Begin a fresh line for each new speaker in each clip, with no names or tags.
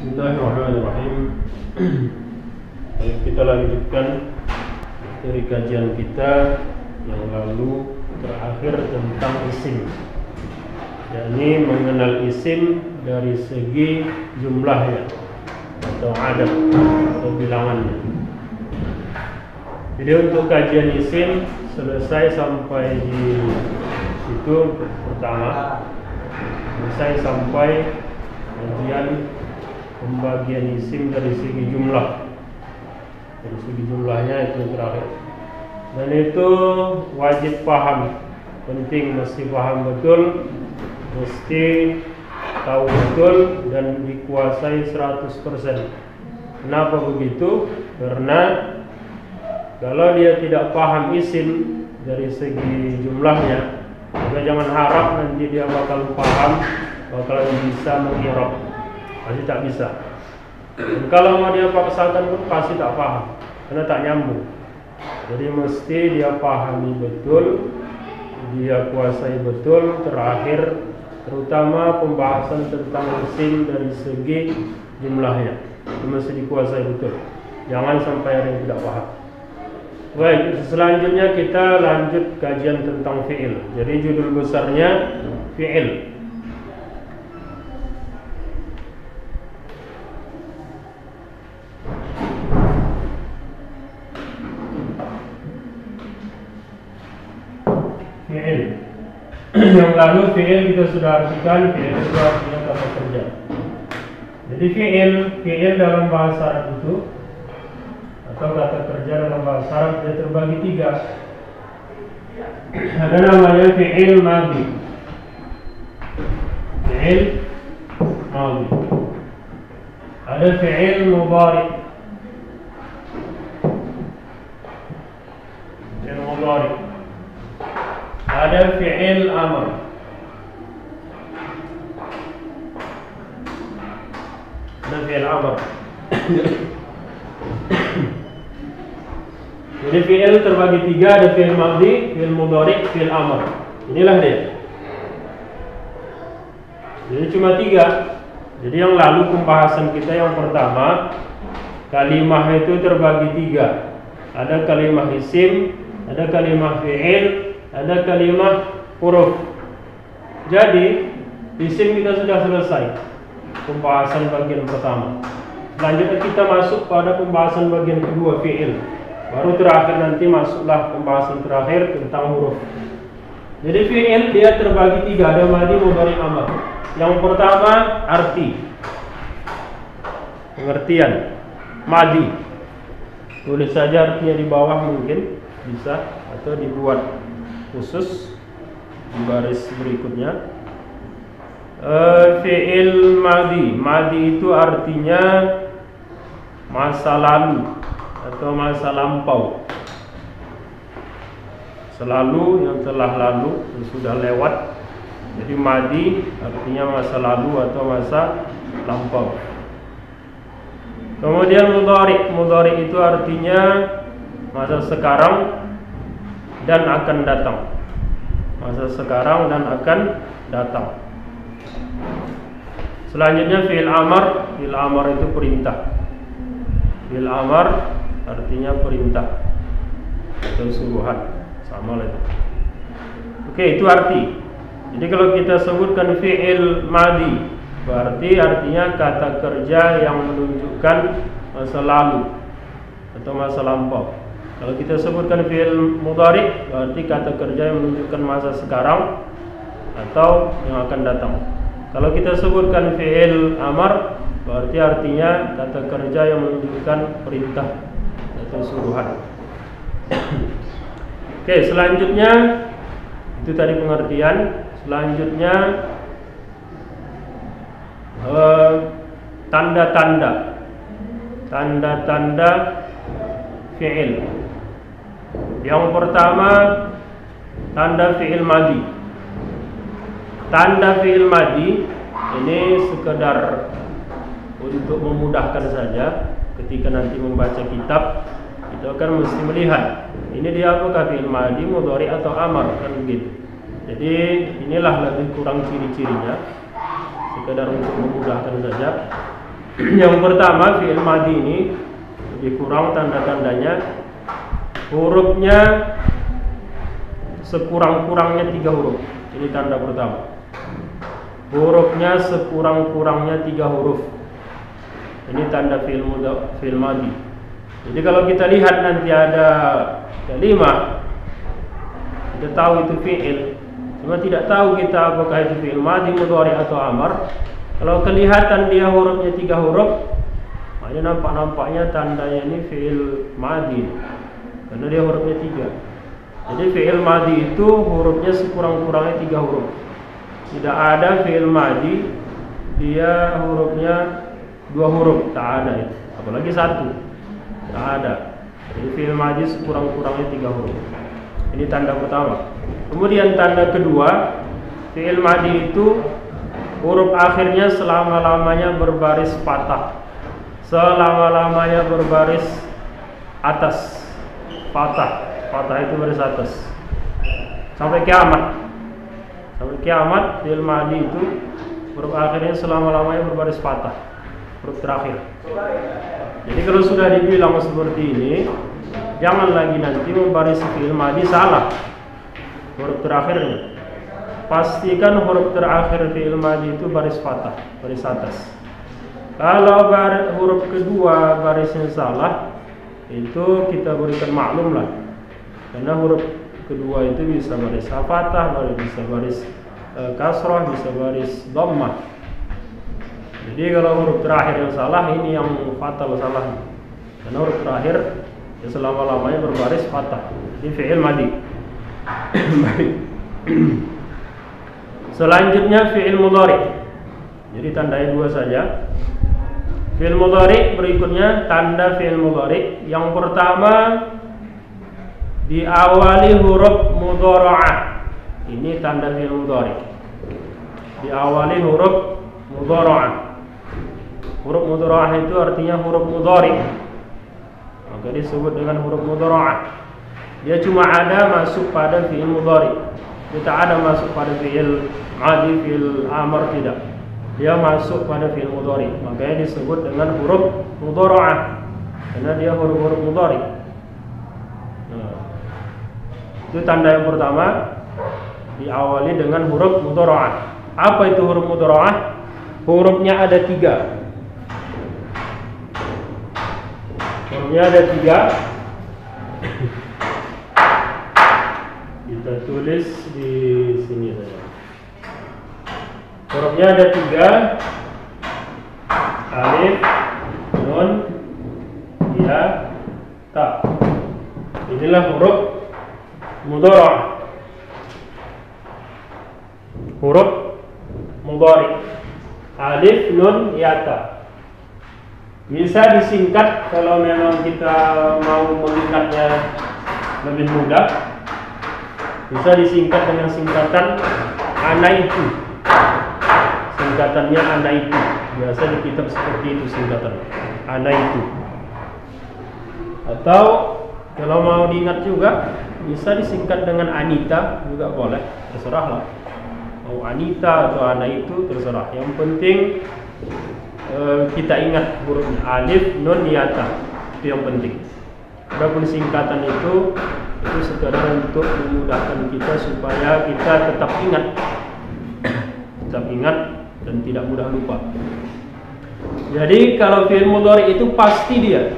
Bismillahirrahmanirrahim. Kita lanjutkan dari kajian kita yang lalu terakhir tentang isim, yakni mengenal isim dari segi jumlahnya atau adad atau bilangannya. Jadi untuk kajian isim selesai sampai di situ pertama, selesai sampai kajian pembagian isim dari segi jumlah. Dari segi jumlahnya itu terakhir. Dan itu wajib paham, penting, mesti paham betul, mesti tahu betul dan dikuasai 100%. Kenapa begitu? Karena kalau dia tidak paham isim dari segi jumlahnya, maka jangan harap nanti dia bakal paham, bakalan bisa mengirab. Pasti tak bisa. Dan kalau mau dia paksakan pun pasti tak paham, karena tak nyambung. Jadi mesti dia pahami betul, dia kuasai betul. Terakhir, terutama pembahasan tentang isim dari segi jumlahnya, itu mesti dikuasai betul. Jangan sampai ada yang tidak paham. Baik, selanjutnya kita lanjut kajian tentang fi'il. Jadi judul besarnya fi'il. Fi'il. Yang lalu fi'il kita sudah artikan, fi'il itu artinya kata kerja. Jadi fi'il dalam bahasa Arab itu atau kata kerja dalam bahasa Arab dia terbagi tiga. Ada namanya fi'il madhi. Fi'il madhi. Ada fi'il mudhari. Fi'il mudhari. Ada fi'il amr. Ada fi'il amr. Jadi fi'il terbagi tiga, ada fi'il madhi, fi'il mudhari, fi'il amr. Inilah dia. Jadi cuma tiga. Jadi yang lalu pembahasan kita yang pertama, kalimah itu terbagi tiga. Ada kalimah isim, ada kalimah fi'il, ada kalimah huruf. Jadi isim kita sudah selesai pembahasan bagian pertama. Selanjutnya kita masuk pada pembahasan bagian kedua, fi'il. Baru terakhir nanti masuklah pembahasan terakhir tentang huruf. Jadi fi'il dia terbagi tiga, ada madhi, mudhari, amr. Yang pertama arti, pengertian. Madhi, tulis saja artinya di bawah, mungkin bisa, atau dibuat khusus di baris berikutnya. Fi'il madhi. Madhi itu artinya masa lalu atau masa lampau. Selalu, yang telah lalu, yang sudah lewat. Jadi madhi artinya masa lalu atau masa lampau. Kemudian mudhari. Mudhari itu artinya masa sekarang dan akan datang. Masa sekarang dan akan datang. Selanjutnya fi'il amr. Fi'il amr itu perintah. Fi'il amr artinya perintah atau suruhan, sama lah itu. Oke, itu arti. Jadi kalau kita sebutkan fi'il madhi, berarti artinya kata kerja yang menunjukkan masa lalu atau masa lampau. Kalau kita sebutkan fi'il mudhari, berarti kata kerja yang menunjukkan masa sekarang atau yang akan datang. Kalau kita sebutkan fi'il amr, berarti artinya kata kerja yang menunjukkan perintah atau suruhan. Oke, selanjutnya itu tadi pengertian. Selanjutnya tanda-tanda. Tanda-tanda fi'il. Yang pertama, tanda fi'il madhi. Tanda fi'il madhi ini sekedar untuk memudahkan saja. Ketika nanti membaca kitab, kita akan mesti melihat ini dia apakah fi'il madhi, mudhari atau amr, kan begitu. Jadi inilah lebih kurang ciri-cirinya, sekedar untuk memudahkan saja. Yang pertama, fi'il madhi ini lebih kurang tanda-tandanya hurufnya sekurang-kurangnya 3 huruf. Ini tanda pertama. Hurufnya sekurang-kurangnya 3 huruf. Ini tanda fi'il madhi. Jadi kalau kita lihat nanti ada kalimat, kita tahu itu fi'il, cuma tidak tahu kita apakah itu fi'il madhi, mudhari atau amar. Kalau kelihatan dia hurufnya 3 huruf, maknanya nampaknya tandanya ini fi'il madhi, karena dia hurufnya 3. Jadi fi'il madhi itu hurufnya sekurang-kurangnya 3 huruf. Tidak ada fi'il madhi dia hurufnya 2 huruf, tak ada itu. Apalagi 1, tak ada. Jadi fi'il madhi sekurang-kurangnya 3 huruf. Ini tanda pertama. Kemudian tanda kedua, fi'il madhi itu huruf akhirnya selama-lamanya berbaris patah. Selama-lamanya berbaris atas. Patah. Patah itu baris atas. Sampai kiamat. Sampai kiamat fi'il madhi itu huruf akhirnya selama-lamanya berbaris patah. Huruf terakhir. Jadi kalau sudah dibilang seperti ini, jangan lagi nanti membaris fi'il madhi salah huruf terakhirnya. Pastikan huruf terakhir fi'il madhi itu baris patah, baris atas. Kalau huruf kedua barisnya salah, itu kita berikan maklum lah. Karena huruf kedua itu bisa baris patah, bisa baris kasrah, bisa baris dhammah. Jadi kalau huruf terakhir yang salah, ini yang fatal salah. Karena huruf terakhir ya selama-lamanya berbaris patah. Ini fi'il madhi. Baik. Selanjutnya fi'il mudhari. Jadi tandanya 2 saja. Fi'il mudhari berikutnya tanda fi'il mudhari. Yang pertama diawali huruf mudhara'ah. Ini tanda fi'il mudhari. Diawali huruf mudhara'ah. Huruf mudhara'ah itu artinya huruf mudhari. Maka disebut dengan huruf mudhara'ah. Dia cuma ada masuk pada fi'il mudhari. Dia tak ada masuk pada fi'il madhi, fi'il amar, tidak. Dia masuk pada fi'il mudhari. Makanya disebut dengan huruf mudhara'ah. Karena dia huruf-huruf mudhari. Nah, itu tanda yang pertama, diawali dengan huruf mudhara'ah. Apa itu huruf mudhara'ah? Hurufnya ada 3. Hurufnya ada 3. Kita tulis di sini saja. Hurufnya ada 3. Alif, nun, ya, ta. Inilah huruf mudhara'ah. Huruf mudhari. Alif, nun, ya, ta. Bisa disingkat kalau memang kita mau mengingatnya lebih mudah. Bisa disingkat dengan singkatan anaitu. Singkatannya anaitu. Biasa di kitab seperti itu singkatan anaitu. Atau kalau mau diingat juga bisa disingkat dengan Anita juga boleh. Terserahlah. Mau Anita atau anaitu terserah. Yang penting kita ingat hurufnya alif, nun, ya, ta. Itu yang penting. Adapun singkatan itu sekadar untuk memudahkan kita supaya kita tetap ingat dan tidak mudah lupa. Jadi kalau fi'il mudhari itu pasti dia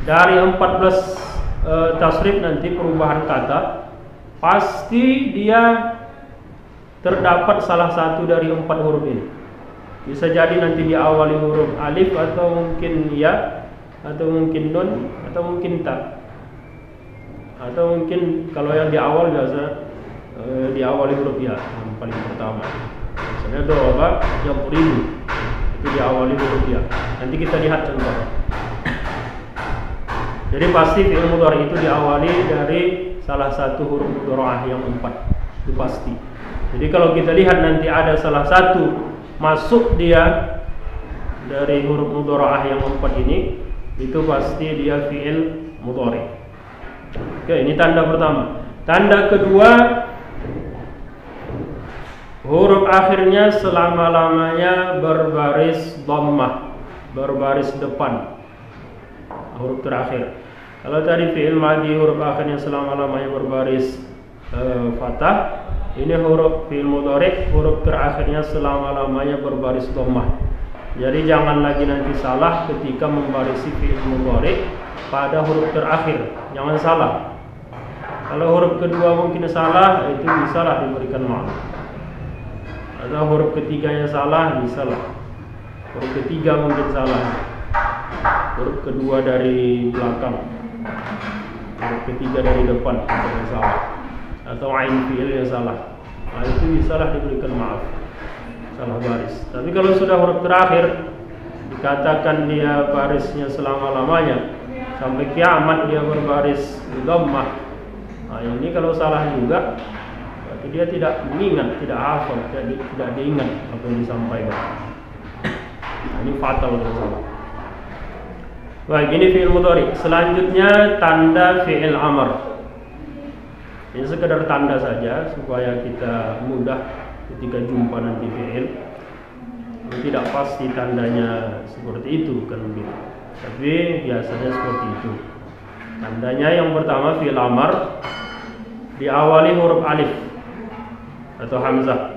dari 14 tasrif nanti perubahan kata, pasti dia terdapat salah satu dari 4 huruf ini. Bisa jadi nanti diawali huruf alif, atau mungkin ya, atau mungkin nun, atau mungkin ta. Atau mungkin kalau yang di awal biasa diawali huruf ya, yang paling pertama. Misalnya doa yang ribu itu diawali huruf ya. Nanti kita lihat contoh. Jadi pasti fi'il mudhari itu diawali dari salah satu huruf mudhara'ah yang 4. Itu pasti. Jadi kalau kita lihat nanti ada salah satu masuk dia dari huruf mudhara'ah yang 4 ini, itu pasti dia fi'il mudhari. Oke, ini tanda pertama. Tanda kedua, huruf akhirnya selama-lamanya berbaris dhammah. berbaris depan, huruf terakhir. Kalau tadi fi'il madhi huruf akhirnya selama-lamanya berbaris fathah, ini huruf fi'il mudhari huruf terakhirnya selama-lamanya berbaris dhammah. Jadi jangan lagi nanti salah ketika membarisi fi'il mudhari pada huruf terakhir, jangan salah. Kalau huruf kedua mungkin salah, itu bisalah diberikan maaf. Atau huruf ketiganya salah, bisalah. Huruf ketiga mungkin salah, huruf kedua dari belakang, huruf ketiga dari depan yang salah, atau ain fi'il yang salah. Nah, itu bisalah diberikan maaf, salah baris. Tapi kalau sudah huruf terakhir dikatakan dia barisnya selama-lamanya sampai kiamat dia berbaris dhammah, nah ini kalau salah juga berarti dia tidak mengingat, tidak hafal, tidak diingat apa yang disampaikan. Nah, ini fatal kalau salah. Baik, ini fi'il mudhari. Selanjutnya tanda fi'il amr. Ini sekedar tanda saja supaya kita mudah ketika jumpa nanti fi'il. Tidak pasti tandanya seperti itu kan begitu. Tapi biasanya seperti itu. Tandanya yang pertama fi'il amr diawali huruf alif atau hamzah.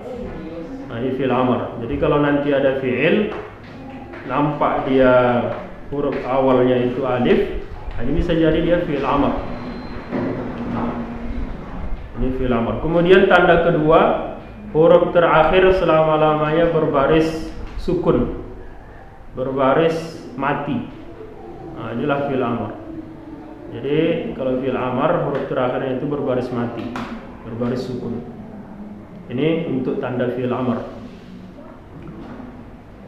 Nah, ini fi'il amr. Jadi kalau nanti ada fi'il nampak dia huruf awalnya itu alif, ini bisa jadi dia fi'il amr. Ini fi'il amr. Kemudian tanda kedua, huruf terakhir selama-lamanya berbaris sukun, berbaris mati. Nah, inilah fi'il amr. Jadi kalau fi'il amr huruf terakhirnya itu berbaris mati, berbaris sukun. Ini untuk tanda fi'il amr.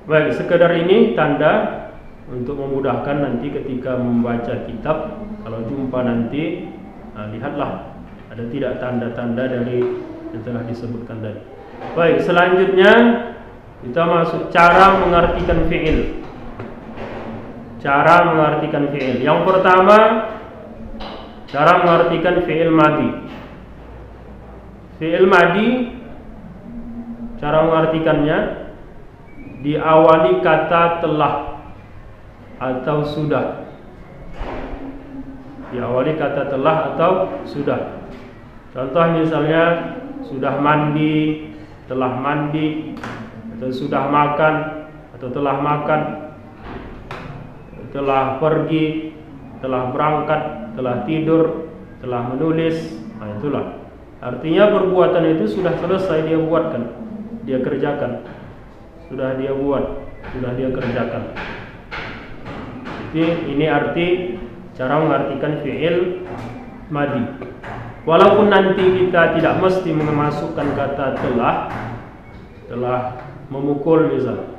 Baik, sekedar ini tanda untuk memudahkan nanti ketika membaca kitab. Kalau jumpa nanti, nah, lihatlah ada tidak tanda-tanda dari yang telah disebutkan tadi. Baik, selanjutnya kita masuk cara mengartikan fi'il. Cara mengartikan fi'il. Yang pertama, cara mengartikan fi'il madhi. Fi'il madhi, cara mengartikannya diawali kata telah atau sudah. Diawali kata telah atau sudah. Contoh misalnya sudah mandi, telah mandi, atau sudah makan, atau telah makan, telah pergi, telah berangkat, telah tidur, telah menulis. Nah, itulah. Artinya perbuatan itu sudah selesai dia buatkan, dia kerjakan. Sudah dia buat, sudah dia kerjakan. Jadi ini arti cara mengartikan fi'il madhi. Walaupun nanti kita tidak mesti memasukkan kata telah memukul misalnya.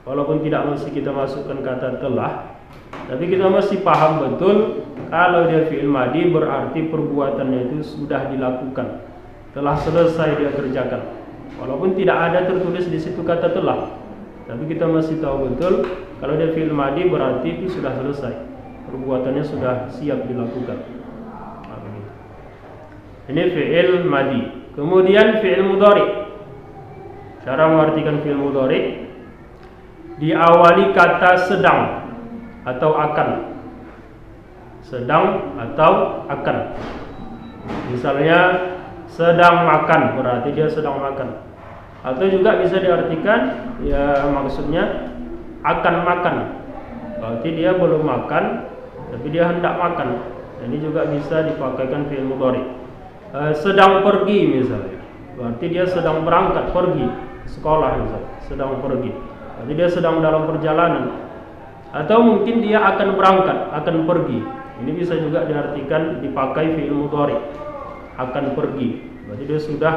Walaupun tidak mesti kita masukkan kata telah, tapi kita mesti paham betul kalau dia fi'il madhi berarti perbuatannya itu sudah dilakukan, telah selesai dia kerjakan. Walaupun tidak ada tertulis di situ kata telah, tapi kita masih tahu betul kalau dia fi'il madhi berarti itu sudah selesai, perbuatannya sudah siap dilakukan. Ini fi'il madhi. Kemudian fi'il mudhari. Cara mengartikan fi'il mudhari diawali kata sedang atau akan. Sedang atau akan. Misalnya sedang makan, berarti dia sedang makan. Atau juga bisa diartikan ya maksudnya akan makan, berarti dia belum makan tapi dia hendak makan. Ini juga bisa dipakaikan fi'il mudhari. Sedang pergi misalnya, berarti dia sedang berangkat pergi sekolah misalnya, sedang pergi, berarti dia sedang dalam perjalanan. Atau mungkin dia akan berangkat, akan pergi. Ini bisa juga diartikan dipakai fi'il mudhari, akan pergi, berarti dia sudah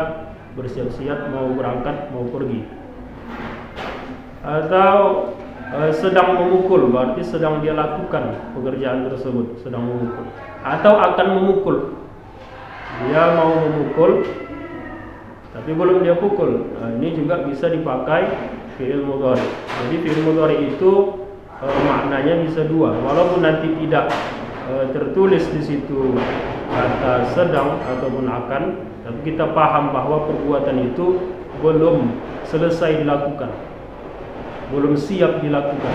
bersiap-siap mau berangkat, mau pergi. Atau sedang memukul, berarti sedang dia lakukan pekerjaan tersebut, sedang memukul. Atau akan memukul, dia mau memukul tapi belum dia pukul. Nah, ini juga bisa dipakai fi'il mudhari. Jadi fi'il mudhari itu maknanya bisa dua, walaupun nanti tidak tertulis di situ kata sedang ataupun akan, tapi kita paham bahwa perbuatan itu belum selesai dilakukan, belum siap dilakukan,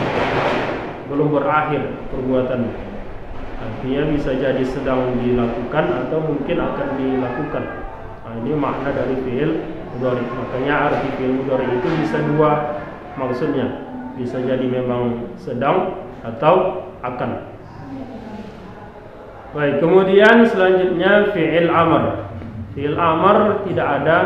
belum berakhir perbuatannya. Artinya bisa jadi sedang dilakukan atau mungkin akan dilakukan. Nah, ini makna dari fi'il mudhari. Makanya arti fi'il mudhari itu bisa dua maksudnya. Bisa jadi memang sedang atau akan. Baik, kemudian selanjutnya fi'il amr. Fi'il amr tidak ada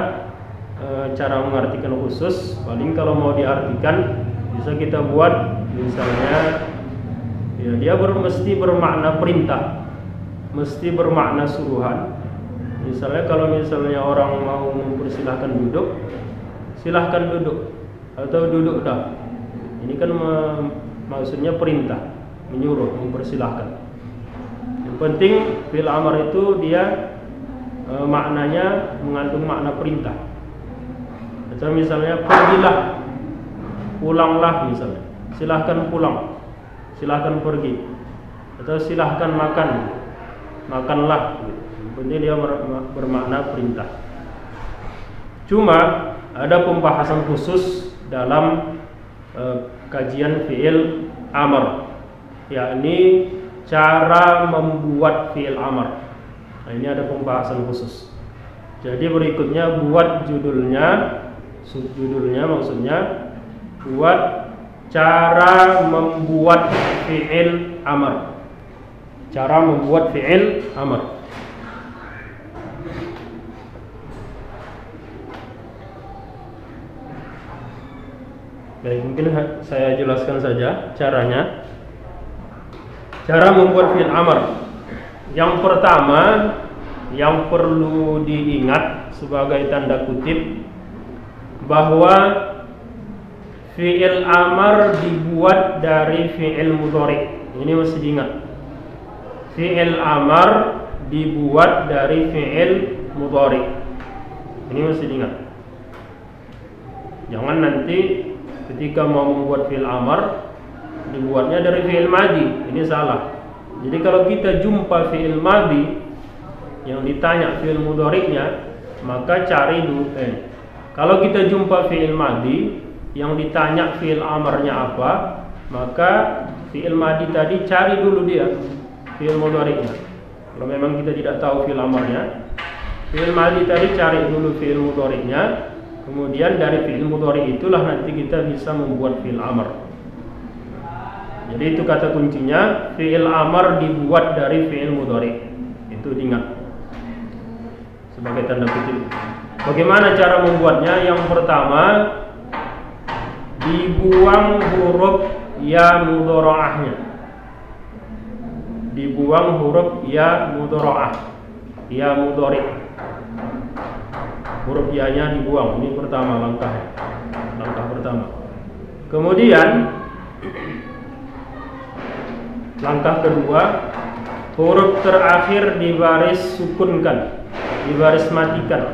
cara mengartikan khusus. Paling kalau mau diartikan bisa kita buat misalnya ya, dia mesti bermakna perintah, mesti bermakna suruhan. Misalnya kalau misalnya orang mau mempersilahkan duduk, silahkan duduk atau duduk dah. Ini kan maksudnya perintah, menyuruh, mempersilahkan. Yang penting fi'il amr itu dia maknanya mengandung makna perintah. Atau misalnya pergilah, pulanglah misalnya, silahkan pulang, silahkan pergi, atau silahkan makan, makanlah. Yang penting dia bermakna perintah. Cuma ada pembahasan khusus dalam kajian fi'il amr, yakni cara membuat fi'il amr. Nah, ini ada pembahasan khusus. Jadi berikutnya buat judulnya, subjudulnya maksudnya buat cara membuat fi'il amr. Cara membuat fi'il amr. Baik, mungkin saya jelaskan saja caranya. Cara membuat fi'il amr. Yang pertama yang perlu diingat sebagai tanda kutip bahwa fi'il amr dibuat dari fi'il mudhari. Ini mesti diingat. Fi'il amr dibuat dari fi'il mudhari. Ini mesti diingat. Jangan nanti ketika mau membuat fi'il amr dibuatnya dari fi'il madhi. Ini salah. Jadi kalau kita jumpa fi'il madhi yang ditanya fi'il mudhari'nya, maka cari dulu. Kalau kita jumpa fi'il madhi yang ditanya fi'il amrnya apa, maka fi'il madhi tadi cari dulu dia fi'il mudhari'nya. Kalau memang kita tidak tahu fi'il amrnya, fi'il madhi tadi cari dulu fi'il mudhari'nya. Kemudian dari fi'il mudhari' itulah nanti kita bisa membuat fi'il amr. Jadi itu kata kuncinya, fi'il amr dibuat dari fi'il mudhari'. Itu diingat sebagai tanda kutip. Bagaimana cara membuatnya? Yang pertama, dibuang huruf ya mudhara'ahnya. Dibuang huruf ya mudhara'ah, ya mudhari'. Huruf ya-nya dibuang. Ini pertama langkah pertama. Kemudian langkah kedua, huruf terakhir dibaris sukunkan, dibaris matikan.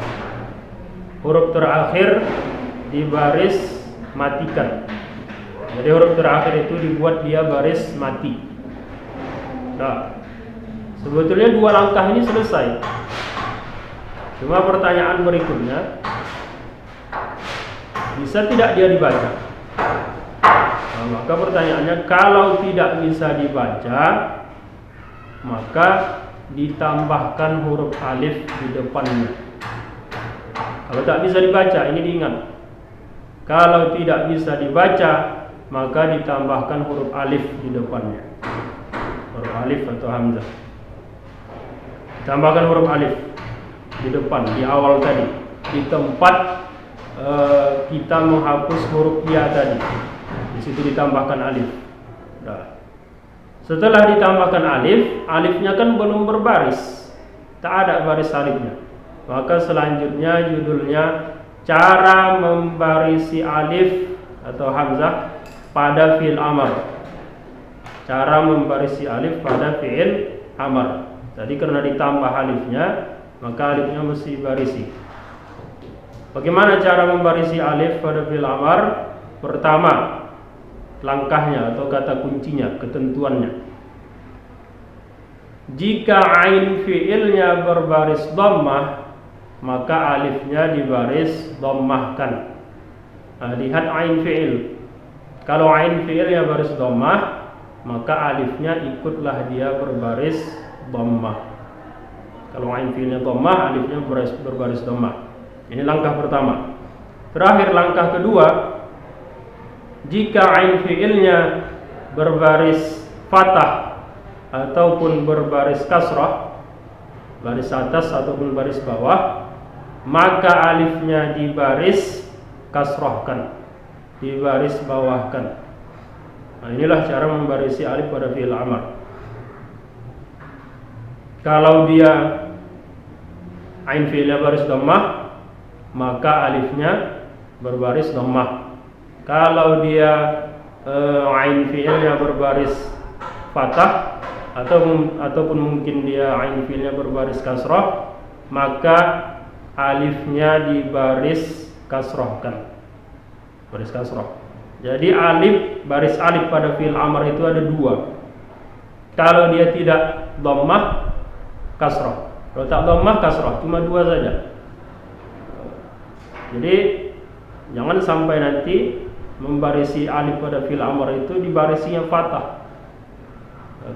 Huruf terakhir dibaris matikan. Jadi huruf terakhir itu dibuat dia baris mati. Nah, sebetulnya dua langkah ini selesai. Cuma pertanyaan berikutnya, bisa tidak dia dibaca? Nah, maka pertanyaannya, kalau tidak bisa dibaca, maka ditambahkan huruf alif di depannya. Kalau tak bisa dibaca, ini diingat. Kalau tidak bisa dibaca, maka ditambahkan huruf alif di depannya. Huruf alif atau hamzah. Tambahkan huruf alif di depan, di awal tadi, di tempat kita menghapus huruf ya tadi. Di situ ditambahkan alif. Nah, setelah ditambahkan alif, alifnya kan belum berbaris, tak ada baris alifnya. Maka selanjutnya judulnya cara membarisi alif atau hamzah pada fi'il amr. Cara membarisi alif pada fi'il amr. Tadi karena ditambah alifnya, maka alifnya mesti barisi. Bagaimana cara membarisi alif pada fi'il amr? Pertama, langkahnya atau kata kuncinya, ketentuannya. Jika ain fi'ilnya berbaris dhammah, maka alifnya dibaris dhammahkan. Nah, lihat ain fi'il. Kalau ain fi'ilnya baris dhammah, maka alifnya ikutlah dia berbaris dhammah. Kalau ain fi'ilnya dhammah, alifnya berbaris dhammah. Ini langkah pertama. Terakhir langkah kedua, jika ain fi'ilnya berbaris fathah ataupun berbaris kasrah, baris atas ataupun baris bawah, maka alifnya dibaris kasrahkan, dibaris bawahkan. Nah, inilah cara membarisi alif pada fi'il amr. Kalau dia ain fi'ilnya baris dhammah, maka alifnya berbaris dhammah. Kalau dia ain fi'ilnya berbaris fathah ataupun mungkin dia ain fi'ilnya berbaris kasrah, maka alifnya dibaris kasrahkan, baris kasrah. Jadi baris alif pada fi'il amr itu ada dua. Kalau dia tidak dhammah, kasrah. Kalau tak dhammah, kasrah. Cuma dua saja. Jadi jangan sampai nanti membarisi alif pada fi'il amr itu dibarisinya fathah.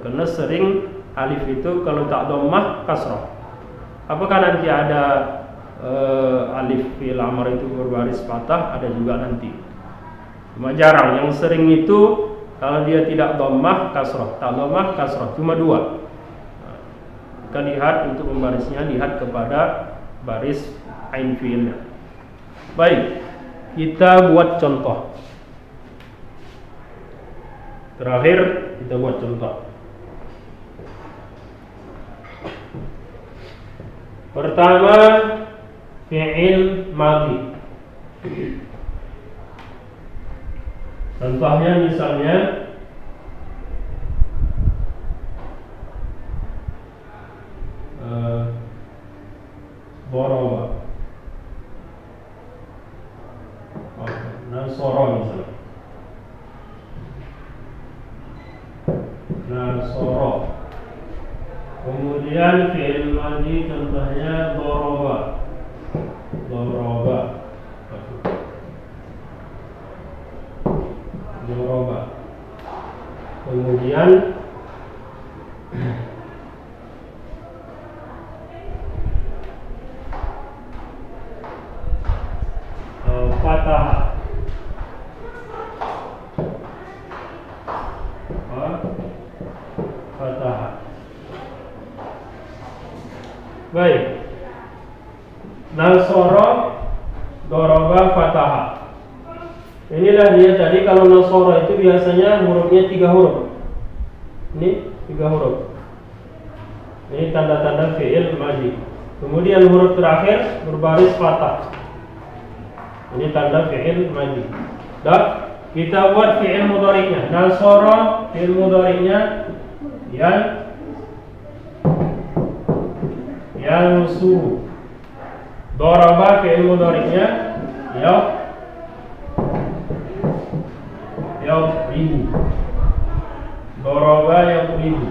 Karena sering alif itu kalau tak dhammah, kasrah. Apakah nanti ada alif fi'il amr itu berbaris fathah? Ada juga nanti. Cuma jarang. Yang sering itu kalau dia tidak dhammah, kasrah. Tak dhammah, kasrah. Cuma dua. Kita lihat untuk membarisnya, lihat kepada baris ain fi'ilnya. Baik, kita buat contoh. Terakhir kita buat contoh. Pertama, fi'il madhi. Contohnya misalnya daraba, nasara misalnya. Nasara. Kemudian fi'il madhi contohnya daraba. Daraba. Daraba. Kemudian fatah. Fatah. Baik. Nasara, daraba, fatah. Inilah dia tadi. Kalau nasara itu biasanya hurufnya 3 huruf. Ini 3 huruf. Ini tanda-tanda fi'il madhi. Kemudian huruf terakhir berbaris fathah. Ini tanda fi'il madhi. Dan kita buat fi'il mudhari'nya. Nasara fi'il mudhari'nya yansuru. Daraba fi'il mudhari'nya yadribu. Daraba yadribu.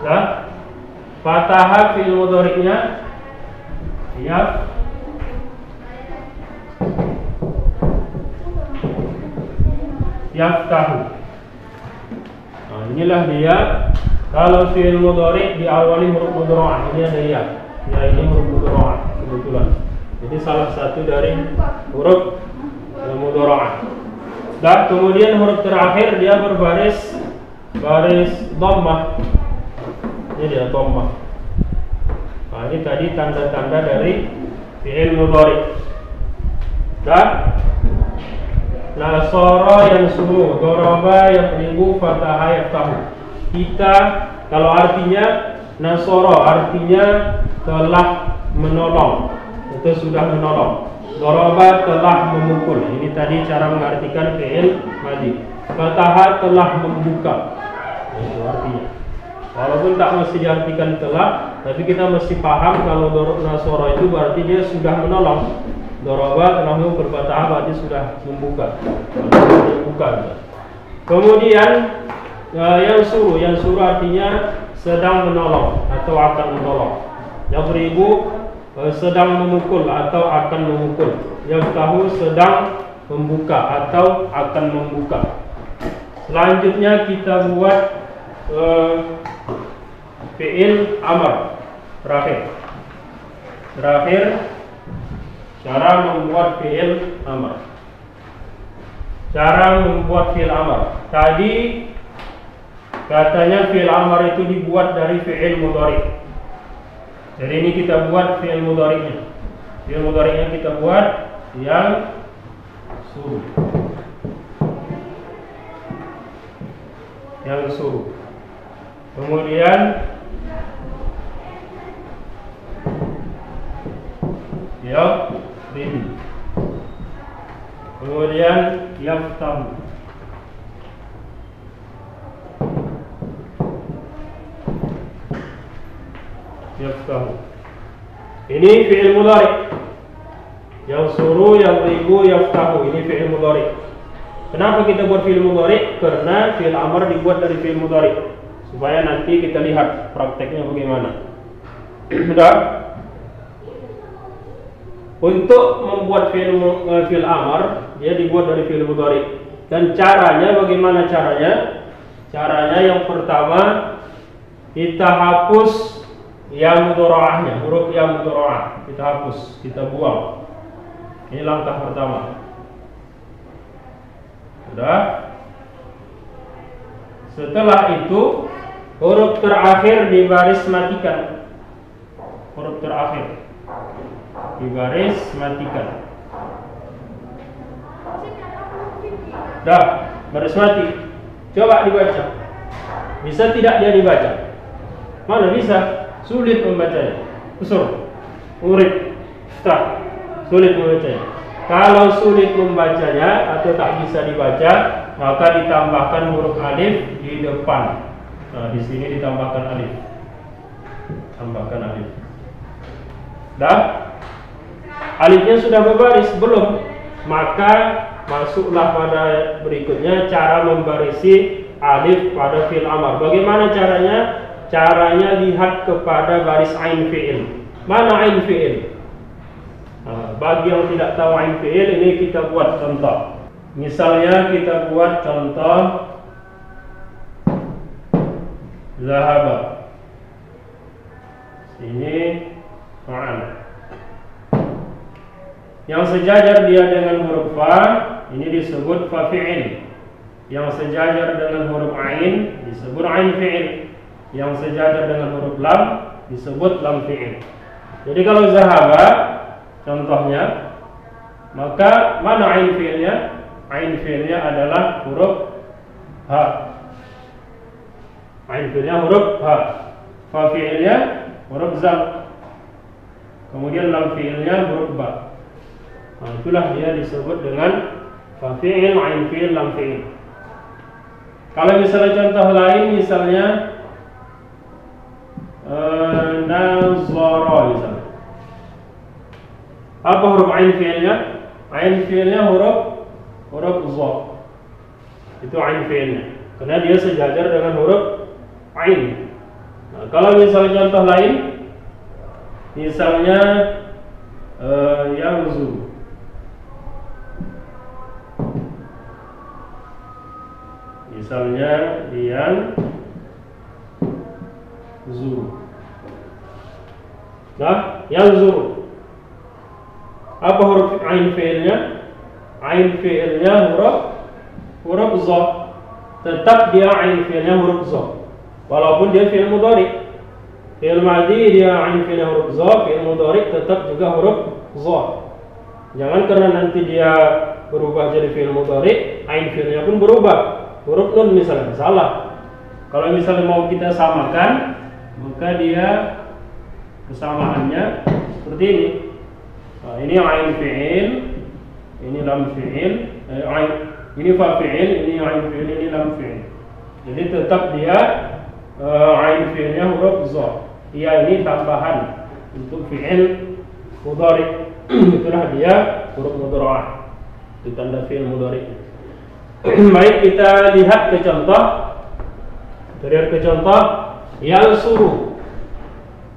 Dan fatahah fi'il mudhari'nya yaftahu. Nah, inilah dia. Kalau fi'il mudhari' diawali huruf mudhara'ah, ini ada ya. Ya, ini huruf mudhara'ah kebetulan. Jadi salah satu dari huruf mudhara'ah. Dan kemudian huruf terakhir dia berbaris dhammah. Ini dia dhammah. Nah, ini tadi tanda-tanda dari fi'il mudhari'. Dan nasara yansuru, daraba yadribu, fataha yaftahu. Kita kalau artinya nasara artinya telah menolong, itu sudah menolong. Daraba telah memukul. Ini tadi cara mengartikan fi'il madhi. Fataha telah membuka. Itu artinya. Walaupun tak mesti diartikan telah, tapi kita mesti paham kalau nasara itu berarti dia sudah menolong. Daraba telah memukul, fataha berarti sudah membuka. Kemudian yang suruh artinya sedang menolong atau akan menolong. Yadribu sedang memukul atau akan memukul. Yaftahu sedang membuka atau akan membuka. Selanjutnya kita buat fi'il amar terakhir cara membuat fi'il amar. Tadi katanya fi'il amar itu dibuat dari fi'il mudhari. Jadi ini kita buat fi'il mudhari'nya. Fi'il mudhari'nya kita buat yang suruh. Kemudian yaqrim. Kemudian yaftahu. Ini fi'il mudhari. Yang suruh, yang ribu, yaftahu. Ini fi'il mudhari. Kenapa kita buat fi'il mudhari? Karena fi'il amar dibuat dari fi'il mudhari, supaya nanti kita lihat prakteknya bagaimana. Sudah? Untuk membuat fi'il amar, dia dibuat dari fi'il mudhari. Dan caranya bagaimana caranya? Caranya yang pertama kita hapus yang mudhari'ahnya, huruf yang mudhari'ah kita hapus, kita buang. Ini langkah pertama. Sudah. Setelah itu huruf terakhir dibaris matikan. Huruf terakhir dibaris matikan. Dah, baris mati. Coba dibaca. Bisa tidak dia dibaca? Mana bisa? Sulit membacanya. Usur, murid, start. Sulit membacanya. Kalau sulit membacanya atau tak bisa dibaca, maka ditambahkan huruf alif di depan. Nah, di sini ditambahkan alif. Tambahkan alif. Dah? Alifnya sudah berbaris belum? Maka masuklah pada berikutnya cara membarisi alif pada fi'il amar. Bagaimana caranya? Caranya lihat kepada baris ain fi'il. Mana ain fi'il? Nah, bagi yang tidak tahu ain fi'il, ini kita buat contoh. Misalnya kita buat contoh zahaba. Sini ma'an. Yang sejajar dia dengan huruf fa, ini disebut fa fi'il. Yang sejajar dengan huruf ain disebut ain fi'il. Yang sejajar dengan huruf lam disebut lam fi'il. Jadi kalau zahaba contohnya, maka mana ain fi'ilnya? Ain fi'ilnya adalah huruf ha. Ain fi'ilnya huruf ha. Fa fi'ilnya huruf zal. Kemudian lam fi'ilnya huruf ba. Nah, itulah dia disebut dengan fa fi'il, ain fi'il, lam fi'il. Kalau misalnya contoh lain, misalnya nazara misalnya. Apa huruf ain fi'ilnya? Ain fi'ilnya huruf za. Itu ain fi'ilnya. Karena dia sejajar dengan huruf ain. Nah, kalau misalnya contoh lain, misalnya yanzu. Misalnya yang zu. Nah, yang zu. Apa huruf ain fi'ilnya? Ain fi'ilnya huruf za. Tetap dia ain fi'ilnya huruf za. Walaupun dia fi'il mudhari. Fi'il madhi dia ain fi'ilnya huruf za, fi'il mudhari tetap juga huruf za. Jangan karena nanti dia berubah jadi fi'il mudhari, ain fi'ilnya pun berubah. Huruf nun misalnya, salah. Kalau misalnya mau kita samakan, maka dia kesamaannya seperti ini. Nah, ini ain fi'il, ini lam fi'il, ini fa fi'il, ini ain fi'il, ini lam fi'il. Jadi tetap dia ain fi'ilnya huruf za. Ia ini tambahan untuk fi'il mudhari. Itulah dia huruf mudhari'ah. Itu tanda fi'il mudhari. Baik, kita lihat ke contoh. Yang suruh.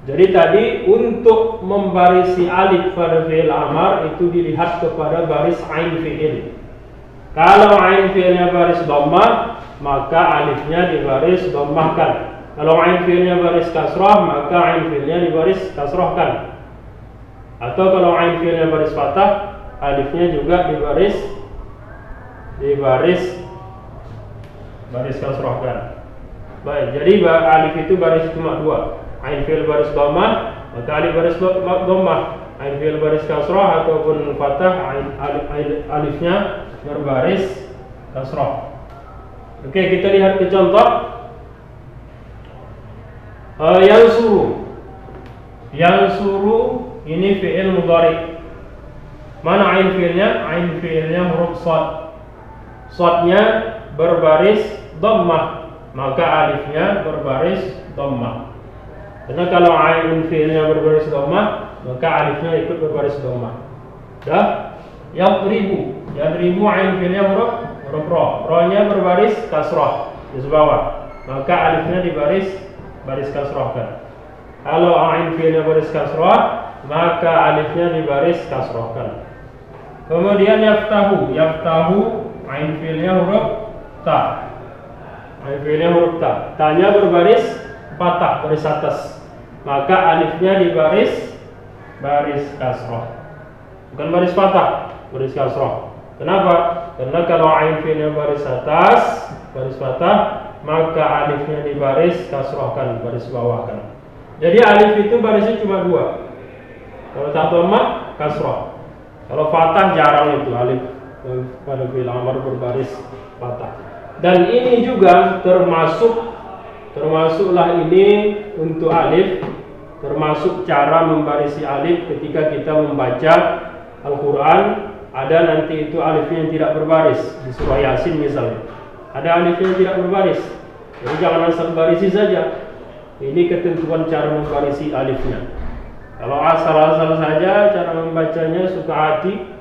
Jadi tadi untuk membarisi alif pada fi'il amar itu dilihat kepada baris ain fi'il. Kalau ain fi'ilnya baris dhammah, maka alifnya dibaris dhammahkan. Kalau ain fi'ilnya baris kasrah, maka ain fi'ilnya dibaris kasrahkan. Atau kalau ain fi'ilnya baris fathah, alifnya juga dibaris kasrahkan. Baik, jadi alif itu baris cuma dua. Ain fi'il baris dhammah, maka alif baris dhammah. Ain fi'il baris kasrah ataupun fathah, alifnya berbaris kasrah. Oke, kita lihat ke contoh. Yansuru ini fi'il mudhari. Mana ain fi'ilnya? Ain fi'ilnya huruf shad. Shadnya berbaris dhammah, maka alifnya berbaris dhammah. Karena kalau ain fi'ilnya berbaris dhammah, maka alifnya ikut berbaris dhammah. Dah? Yadribu ain fi'ilnya huruf ra. Ra-nya berbaris kasrah di bawah, maka alifnya baris kasrahkan. Kalau ain fi'ilnya baris kasrah, maka alifnya dibaris kasrahkan. Kemudian yaftahu ain fi'ilnya huruf ta. Ain fi'ilnya huruf ta. Ta-nya berbaris fathah, baris atas, maka alifnya dibaris kasrah. Bukan baris fathah, baris kasrah. Kenapa? Karena kalau ain fi'ilnya baris atas, baris fathah, maka alifnya dibaris kasrahkan, baris bawahkan. Jadi alif itu barisnya cuma dua. Kalau ta dhammah kasrah. Kalau fathah jarang itu alif pada fi'il amr berbaris fathah. Dan ini juga termasuklah ini untuk alif, termasuk cara membarisi alif ketika kita membaca Al-Quran. Ada nanti itu alifnya yang tidak berbaris di surah Yasin misalnya. Ada alifnya yang tidak berbaris. Jadi jangan asal barisi saja. Ini ketentuan cara membarisi alifnya. Kalau asal-asal saja cara membacanya suka hati,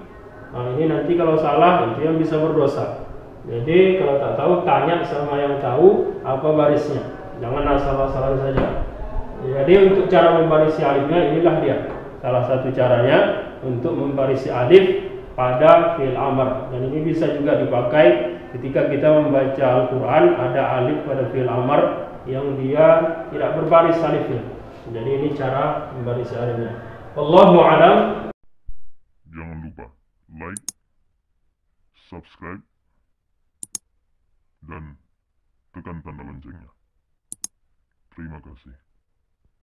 nah ini nanti kalau salah itu yang bisa berdosa. Jadi kalau tak tahu tanya sama yang tahu apa barisnya. Jangan asal-asalan saja. Jadi untuk cara membarisi alifnya inilah dia. Salah satu caranya untuk membarisi alif pada fi'il amr. Dan ini bisa juga dipakai ketika kita membaca Al-Quran, ada alif pada fi'il amr yang dia tidak berbaris alifnya. Jadi ini cara membaris alifnya. Wallahu a'lam.
Jangan lupa like, subscribe, dan tekan tanda loncengnya. Terima kasih.